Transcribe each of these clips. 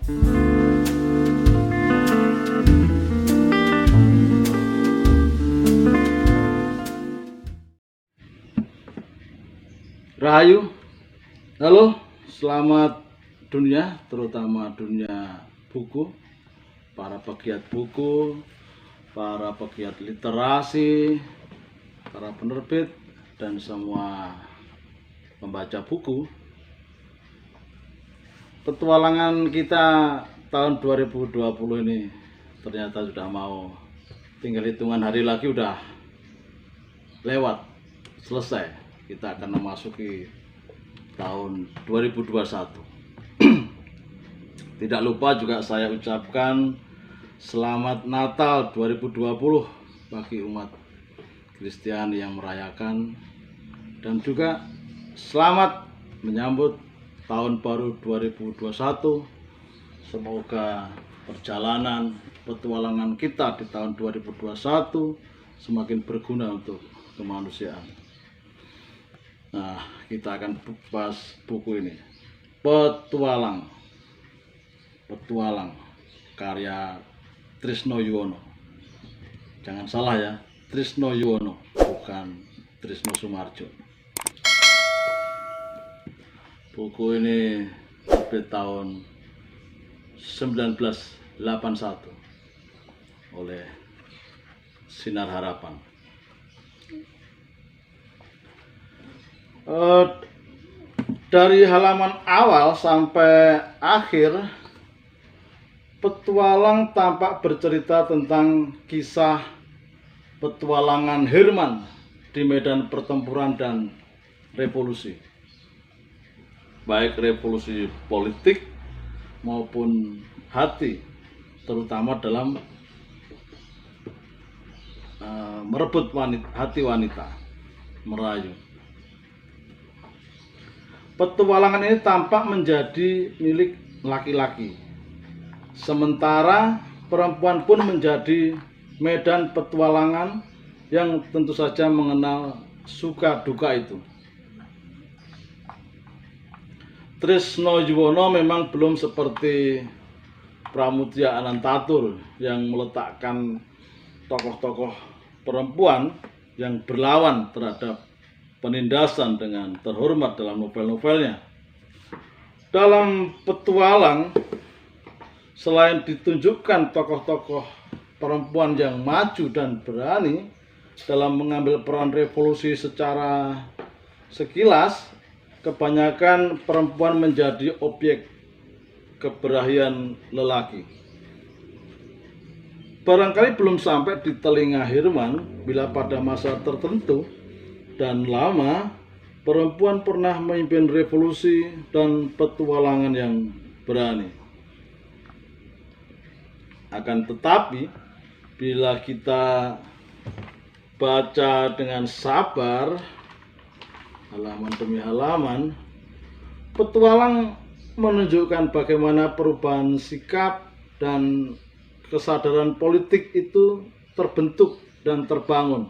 Rahayu, halo, selamat dunia, terutama dunia buku, para pegiat buku, para pegiat literasi, para penerbit, dan semua pembaca buku. Petualangan kita tahun 2020 ini ternyata sudah mau tinggal hitungan hari lagi, udah lewat, selesai. Kita akan memasuki tahun 2021. Tidak lupa juga saya ucapkan selamat Natal 2020 bagi umat Kristiani yang merayakan, dan juga selamat menyambut tahun baru 2021. Semoga perjalanan petualangan kita di tahun 2021 semakin berguna untuk kemanusiaan. Nah, kita akan bahas buku ini, Petualang karya Trisno Yuwono. Jangan salah ya, Trisno Yuwono, bukan Trisno Sumarjo. Buku ini terbit tahun 1981 oleh Sinar Harapan. Dari halaman awal sampai akhir, Petualang tampak bercerita tentang kisah petualangan Herman di medan pertempuran dan revolusi, baik revolusi politik maupun hati, terutama dalam merebut hati wanita, merayu. Petualangan ini tampak menjadi milik laki-laki, sementara perempuan pun menjadi medan petualangan yang tentu saja mengenal suka duka itu. Trisno Yuwono memang belum seperti Pramudia Anantatur yang meletakkan tokoh-tokoh perempuan yang berlawan terhadap penindasan dengan terhormat dalam novel-novelnya. Dalam Petualang, selain ditunjukkan tokoh-tokoh perempuan yang maju dan berani dalam mengambil peran revolusi secara sekilas, kebanyakan perempuan menjadi objek keberanian lelaki. Barangkali belum sampai di telinga Herman bila pada masa tertentu dan lama perempuan pernah memimpin revolusi dan petualangan yang berani. Akan tetapi, bila kita baca dengan sabar halaman demi halaman, Petualang menunjukkan bagaimana perubahan sikap dan kesadaran politik itu terbentuk dan terbangun,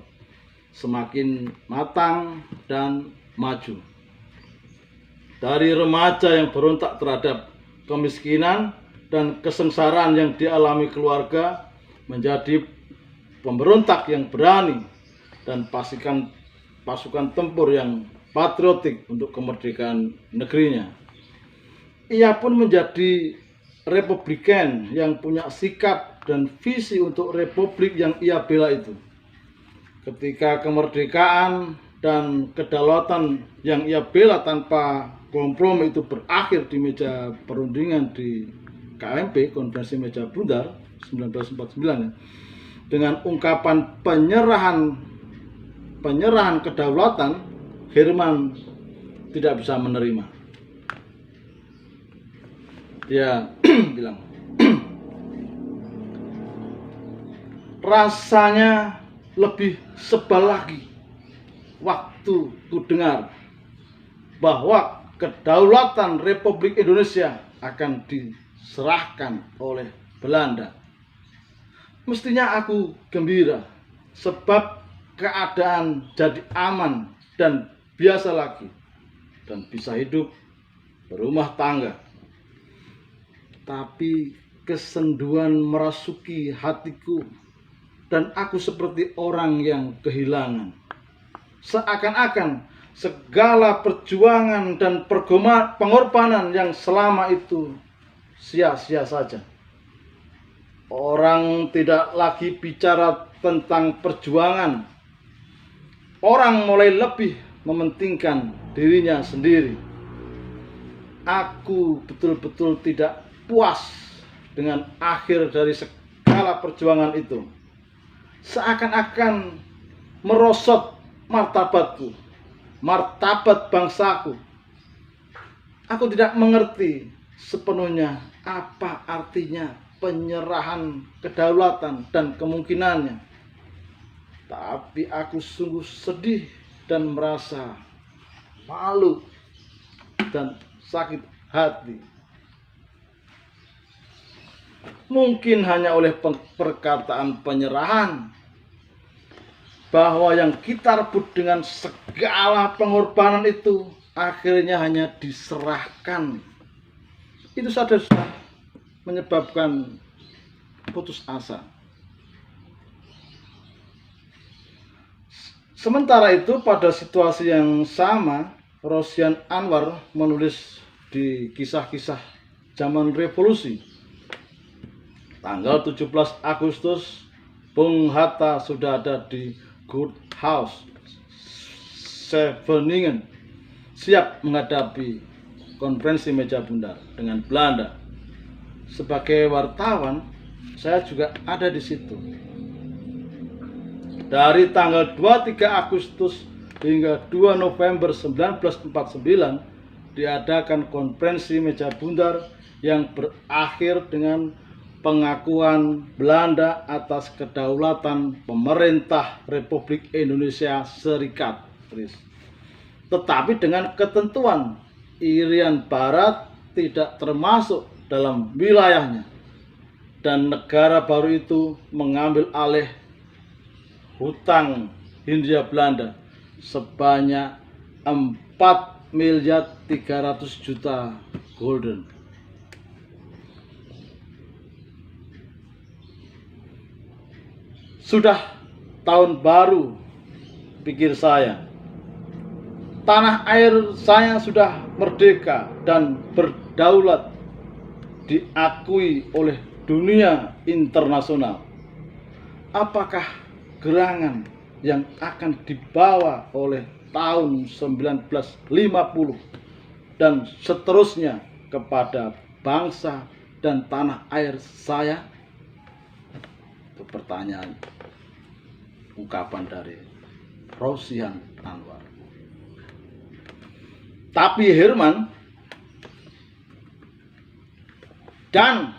semakin matang dan maju. Dari remaja yang berontak terhadap kemiskinan dan kesengsaraan yang dialami keluarga, menjadi pemberontak yang berani dan pasukan tempur yang patriotik untuk kemerdekaan negerinya. Ia pun menjadi republikan yang punya sikap dan visi untuk republik yang ia bela itu. Ketika kemerdekaan dan kedaulatan yang ia bela tanpa kompromi itu berakhir di meja perundingan di KMP, Konferensi Meja Bundar 1949, dengan ungkapan penyerahan kedaulatan, Herman tidak bisa menerima. Dia bilang, rasanya lebih sebal lagi waktu ku dengar bahwa kedaulatan Republik Indonesia akan diserahkan oleh Belanda. Mestinya aku gembira sebab keadaan jadi aman dan biasa lagi dan bisa hidup berumah tangga. tapi kesenduan merasuki hatiku dan aku seperti orang yang kehilangan. Seakan-akan segala perjuangan dan pengorbanan yang selama itu sia-sia saja. Orang tidak lagi bicara tentang perjuangan. Orang mulai lebih mementingkan dirinya sendiri. Aku betul-betul tidak puas dengan akhir dari segala perjuangan itu. Seakan-akan merosot martabatku, martabat bangsaku. Aku tidak mengerti sepenuhnya apa artinya penyerahan kedaulatan dan kemungkinannya. Tapi aku sungguh sedih dan merasa malu dan sakit hati. Mungkin hanya oleh perkataan penyerahan, bahwa yang kita rebut dengan segala pengorbanan itu akhirnya hanya diserahkan. Itu saja sudah menyebabkan putus asa. Sementara itu pada situasi yang sama, Rosyan Anwar menulis di kisah-kisah zaman revolusi. Tanggal 17 Agustus, Bung Hatta sudah ada di Good House, Scheveningen, siap menghadapi konferensi meja bundar dengan Belanda. Sebagai wartawan, saya juga ada di situ. Dari tanggal 23 Agustus hingga 2 November 1949 diadakan konferensi meja bundar yang berakhir dengan pengakuan Belanda atas kedaulatan pemerintah Republik Indonesia Serikat. Tetapi dengan ketentuan Irian Barat tidak termasuk dalam wilayahnya dan negara baru itu mengambil alih hutang Hindia Belanda sebanyak 4.300.000.000 gulden. Sudah tahun baru, pikir saya. Tanah air saya sudah merdeka dan berdaulat, diakui oleh dunia internasional. Apakah gerangan yang akan dibawa oleh tahun 1950 dan seterusnya kepada bangsa dan tanah air saya? Itu pertanyaan, ungkapan dari Rosyan Anwar. Tapi Herman dan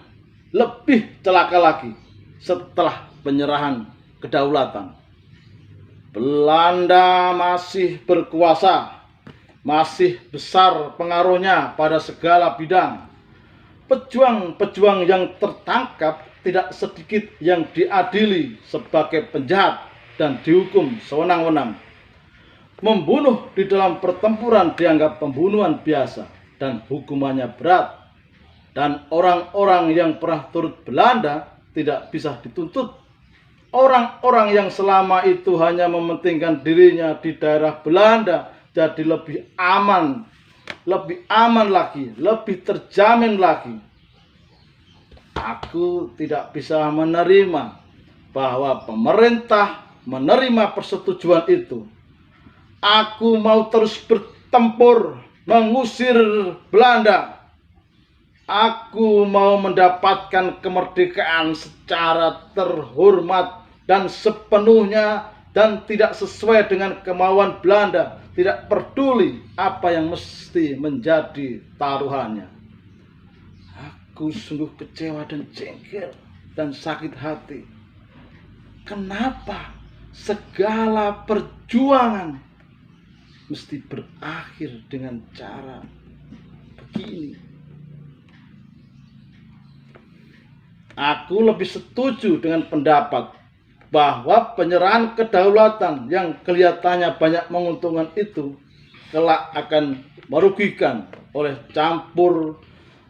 lebih celaka lagi, setelah penyerahan kedaulatan, Belanda masih berkuasa, masih besar pengaruhnya pada segala bidang. Pejuang-pejuang yang tertangkap tidak sedikit yang diadili sebagai penjahat dan dihukum sewenang-wenang. Membunuh di dalam pertempuran dianggap pembunuhan biasa dan hukumannya berat. Dan orang-orang yang pernah turut Belanda tidak bisa dituntut. Orang-orang yang selama itu hanya mementingkan dirinya di daerah Belanda jadi lebih aman lagi, lebih terjamin lagi. Aku tidak bisa menerima bahwa pemerintah menerima persetujuan itu. Aku mau terus bertempur mengusir Belanda. Aku mau mendapatkan kemerdekaan secara terhormat dan sepenuhnya dan tidak sesuai dengan kemauan Belanda. Tidak peduli apa yang mesti menjadi taruhannya. Aku sungguh kecewa dan jengkel dan sakit hati. Kenapa segala perjuangan mesti berakhir dengan cara begini? Aku lebih setuju dengan pendapat bahwa penyerahan kedaulatan yang kelihatannya banyak menguntungkan itu kelak akan merugikan oleh campur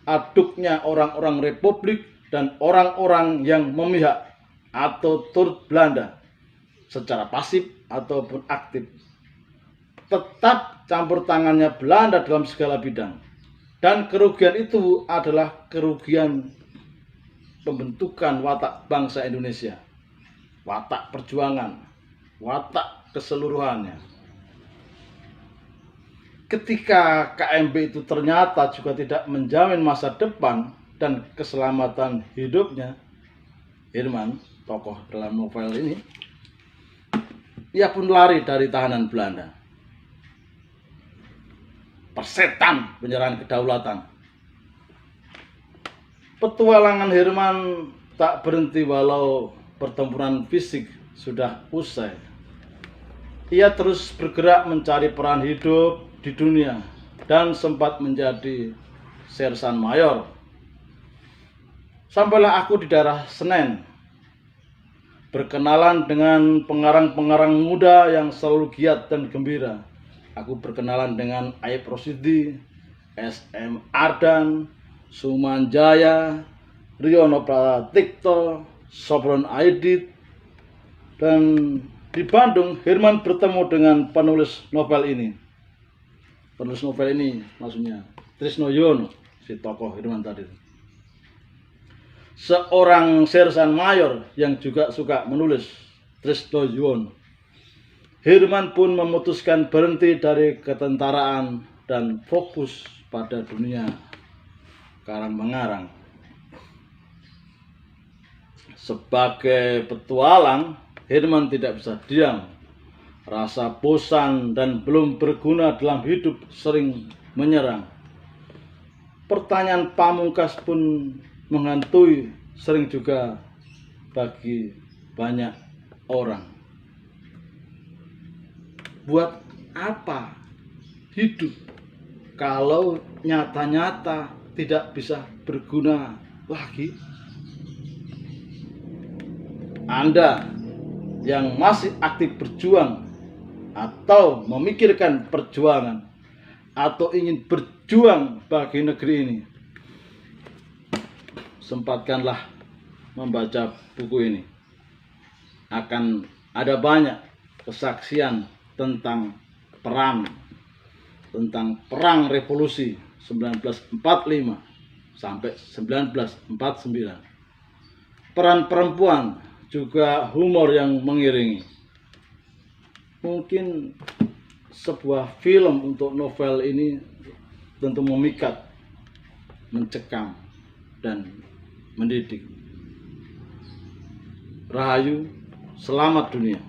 aduknya orang-orang Republik dan orang-orang yang memihak atau turut Belanda secara pasif ataupun aktif. Tetap campur tangannya Belanda dalam segala bidang. Dan kerugian itu adalah kerugian pembentukan watak bangsa Indonesia, watak perjuangan, watak keseluruhannya. Ketika KMB itu ternyata juga tidak menjamin masa depan dan keselamatan hidupnya, Herman, tokoh dalam novel ini, ia pun lari dari tahanan Belanda. Persetan penyerahan kedaulatan. Petualangan Herman tak berhenti walau pertempuran fisik sudah usai. Ia terus bergerak mencari peran hidup di dunia dan sempat menjadi sersan mayor. Sampailah aku di daerah Senen, berkenalan dengan pengarang-pengarang muda yang selalu giat dan gembira. Aku berkenalan dengan Aib Rosidi, SM Ardan, Sumanjaya, Riono Pratikto, Sopron Aidit, dan di Bandung Herman bertemu dengan penulis novel ini. Penulis novel ini maksudnya Trisno Yono, si tokoh Herman tadi. Seorang sersan mayor yang juga suka menulis, Trisno Yono. Herman pun memutuskan berhenti dari ketentaraan dan fokus pada dunia karang mengarang. Sebagai petualang, Herman tidak bisa diam. Rasa bosan dan belum berguna dalam hidup sering menyerang. Pertanyaan pamungkas pun menghantui sering juga bagi banyak orang. Buat apa hidup kalau nyata-nyata tidak bisa berguna lagi? Anda yang masih aktif berjuang atau memikirkan perjuangan atau ingin berjuang bagi negeri ini, sempatkanlah membaca buku ini. Akan ada banyak kesaksian tentang perang revolusi 1945 sampai 1949. Peran perempuan juga humor yang mengiringi. Mungkin sebuah film untuk novel ini tentu memikat, mencekam, dan mendidik. Rahayu, selamat dunia.